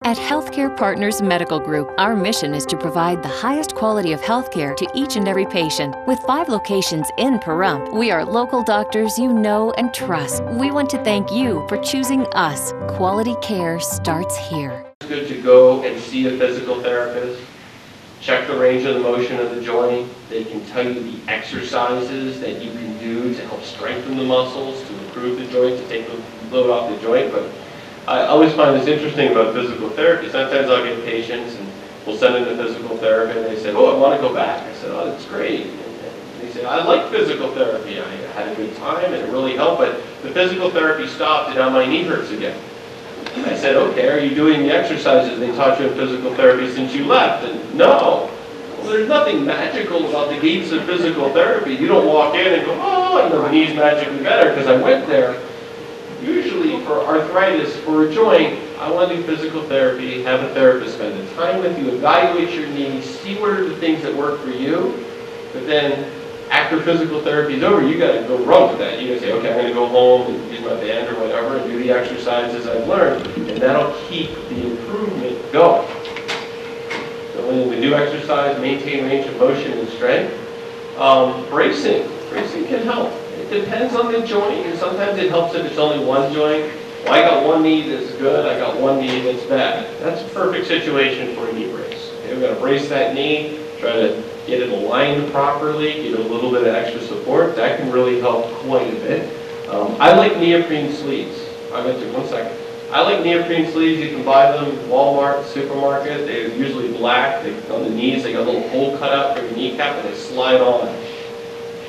At Healthcare Partners Medical Group, our mission is to provide the highest quality of healthcare to each and every patient. With 5 locations in Pahrump, we are local doctors you know and trust. We want to thank you for choosing us. Quality care starts here. It's good to go and see a physical therapist. Check the range of the motion of the joint. They can tell you the exercises that you can do to help strengthen the muscles, to improve the joint, to take the load off the joint. But I always find this interesting about physical therapy. Sometimes I'll get patients and we'll send them to physical therapy and they say, oh, I want to go back. I said, oh, that's great. And they say, I like physical therapy. I had a good time and it really helped, but the physical therapy stopped and now my knee hurts again. And I said, okay, are you doing the exercises they taught you in physical therapy since you left? And no. Well, there's nothing magical about the gates of physical therapy. You don't walk in and go, oh, the knee's magically better because I went there. Usually for arthritis, for a joint, I want to do physical therapy, have a therapist spend the time with you, evaluate your needs, see what are the things that work for you, but then after physical therapy is over, you got to go run with that. You got to say, okay, I'm going to go home and use my band or whatever and do the exercises I've learned, and that'll keep the improvement going. So when we do exercise, maintain range of motion and strength. Bracing can help. It depends on the joint, and sometimes it helps if it's only one joint. Well, I got one knee that's good, I got one knee that's bad. That's a perfect situation for a knee brace. Okay, we've got to brace that knee, try to get it aligned properly, give it a little bit of extra support. That can really help quite a bit. I like neoprene sleeves. I meant to, one second. I like neoprene sleeves. You can buy them at Walmart, supermarket. They're usually black. On the knees, they got a little hole cut out for your kneecap and they slide on.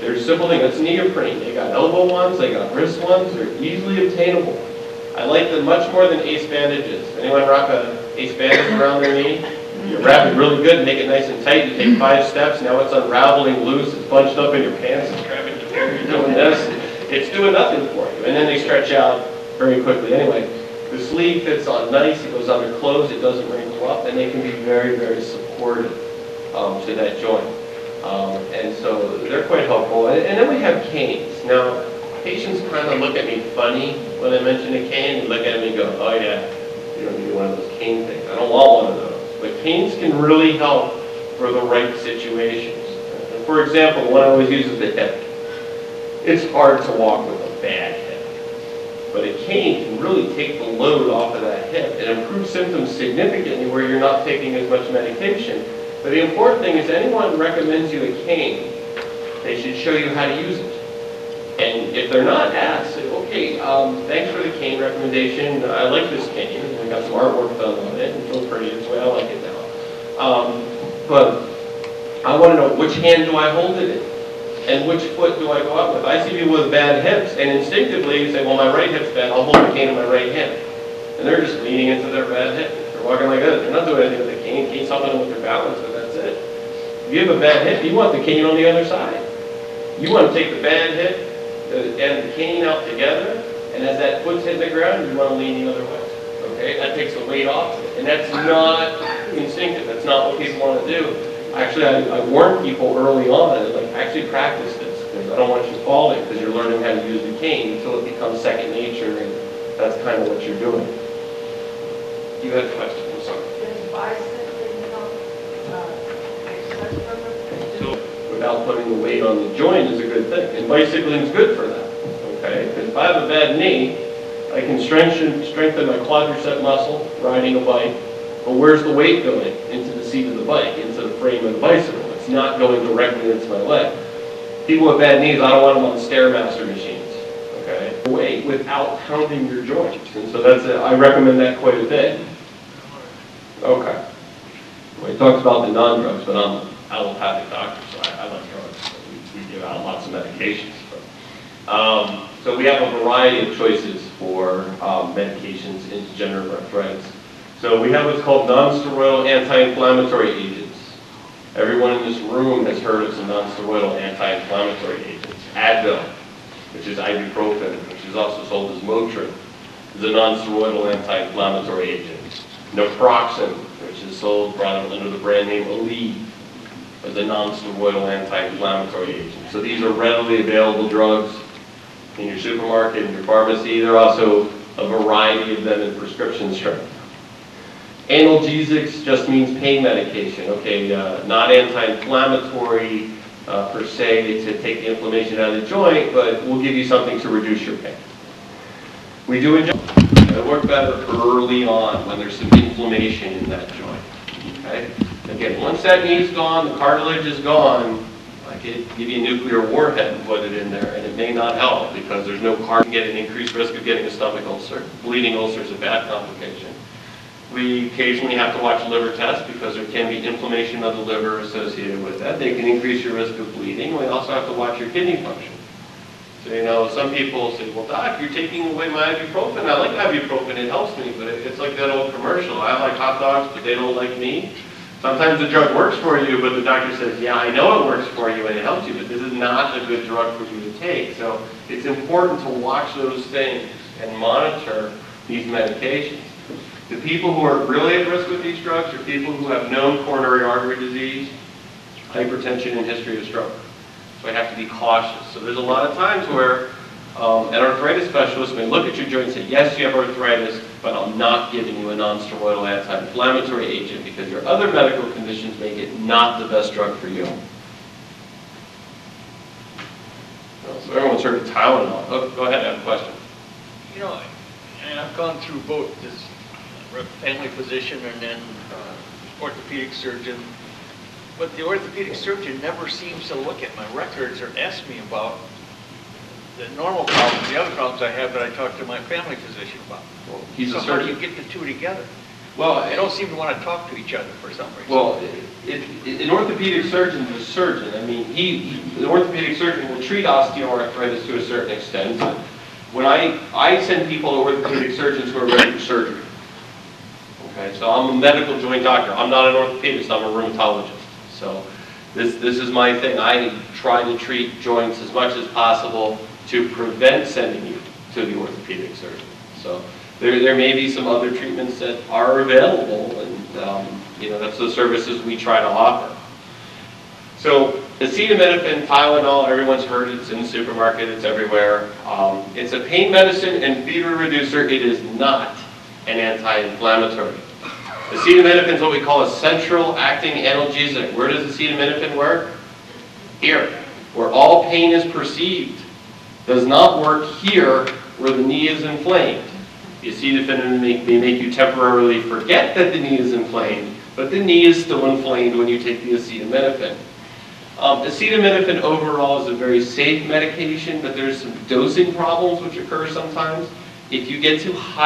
They're a simple thing. That's neoprene. They got elbow ones, they got wrist ones. They're easily obtainable. I like them much more than ace bandages. Anyone rock a ace bandage around their knee? You wrap it really good, make it nice and tight. You take 5 steps. Now it's unraveling loose. It's bunched up in your pants. It's grabbing your hair. You're doing this. It's doing nothing for you. And then they stretch out very quickly. Anyway, the sleeve fits on nice. It goes under clothes. It doesn't wrinkle up, and they can be very, very supportive to that joint. And so they're quite helpful. And then we have canes. Now, patients kind of look at me funny when I mention a cane. They look at me and go, oh yeah, you don't need one of those cane things. I don't want one of those. But canes can really help for the right situations. For example, one I always use is the hip. It's hard to walk with a bad hip. But a cane can really take the load off of that hip and improve symptoms significantly where you're not taking as much medication. But the important thing is anyone recommends you a cane, they should show you how to use it. And if they're not, ask, say, okay, thanks for the cane recommendation. I like this cane. I got some artwork done on it. It feels pretty this way. I like it now. But I want to know which hand do I hold it in? And which foot do I go out with? I see people with bad hips, and instinctively you say, well, my right hip's bad. I'll hold the cane in my right hand. And they're just leaning into their bad hip. They're walking like this. They're not doing anything with the cane. Cane's helping them with their balance, but that's it. If you have a bad hip, you want the cane on the other side. You want to take the bad hip and the cane out together, and as that foot's hitting the ground, you want to lean the other way. Okay? That takes the weight off, and that's not instinctive. That's not what people want to do. Actually, I warn people early on, like, actually practice this, because I don't want you falling, because you're learning how to use the cane until it becomes second nature, and that's kind of what you're doing. You had a question, I'm sorry. Does bicep help exercise program? So, without putting the weight on the joint is a good thing, and bicycling is good for that, okay? Because if I have a bad knee, I can strengthen my quadricep muscle riding a bike, but where's the weight going? Into the seat of the bike, into the frame of the bicycle. It's not going directly into my leg. People with bad knees, I don't want them on Stairmaster machines, okay? Weight without pounding your joints, and so that's it. I recommend that quite a bit. Okay. Well, he talks about the non-drugs, but I'm an allopathic doctor, so I like drugs. So we give out lots of medications. So we have a variety of choices for medications in degenerative arthritis. So we have what's called non-steroidal anti-inflammatory agents. Everyone in this room has heard of some non-steroidal anti-inflammatory agents. Advil, which is ibuprofen, which is also sold as Motrin, is a non-steroidal anti-inflammatory agent. Naproxen, which is sold under the brand name Aleve, is a non-steroidal anti-inflammatory agent. So these are readily available drugs in your supermarket, in your pharmacy. There are also a variety of them in prescription strength. Analgesics just means pain medication, okay, not anti-inflammatory per se to take the inflammation out of the joint, but we'll give you something to reduce your pain. We do injections. They work better early on when there's some inflammation in that joint. Okay? Again, once that knee's gone, the cartilage is gone, I could give you a nuclear warhead and put it in there, and it may not help because there's no cartilage. You get an increased risk of getting a stomach ulcer. Bleeding ulcer is a bad complication. We occasionally have to watch liver tests because there can be inflammation of the liver associated with that. They can increase your risk of bleeding. We also have to watch your kidney function. So, you know, some people say, well, doc, you're taking away my ibuprofen. I like ibuprofen, it helps me, but it's like that old commercial. I like hot dogs, but they don't like me. Sometimes the drug works for you, but the doctor says, yeah, I know it works for you and it helps you, but this is not a good drug for you to take. So it's important to watch those things and monitor these medications. The people who are really at risk with these drugs are people who have known coronary artery disease, hypertension, and history of stroke. So I have to be cautious. So there's a lot of times where an arthritis specialist may look at your joint and say, yes, you have arthritis, but I'm not giving you a non-steroidal anti-inflammatory agent because your other medical conditions make it not the best drug for you. So everyone's heard of Tylenol. Oh, go ahead, I have a question. You know, and I've gone through both this family physician and then orthopedic surgeon, but the orthopedic surgeon never seems to look at my records or ask me about the normal problems, the other problems I have that I talk to my family physician about. Well, he's so a surgeon. How do you get the two together? Well, they don't seem to want to talk to each other for some reason. Well, an orthopedic surgeon is a surgeon. I mean, the orthopedic surgeon will treat osteoarthritis to a certain extent. But when I send people to orthopedic surgeons who are ready for surgery. Okay, so I'm a medical joint doctor. I'm not an orthopedist. I'm a rheumatologist. So this is my thing. I try to treat joints as much as possible to prevent sending you to the orthopedic surgeon. So there may be some other treatments that are available, and you know, that's the services we try to offer. So acetaminophen, Tylenol, everyone's heard it. It's in the supermarket. It's everywhere. It's a pain medicine and fever reducer. It is not an anti-inflammatory. Acetaminophen is what we call a central acting analgesic. Where does acetaminophen work? Here, where all pain is perceived. Does not work here where the knee is inflamed. The acetaminophen may make you temporarily forget that the knee is inflamed, but the knee is still inflamed when you take the acetaminophen. Acetaminophen overall is a very safe medication, but there's some dosing problems which occur sometimes. If you get too high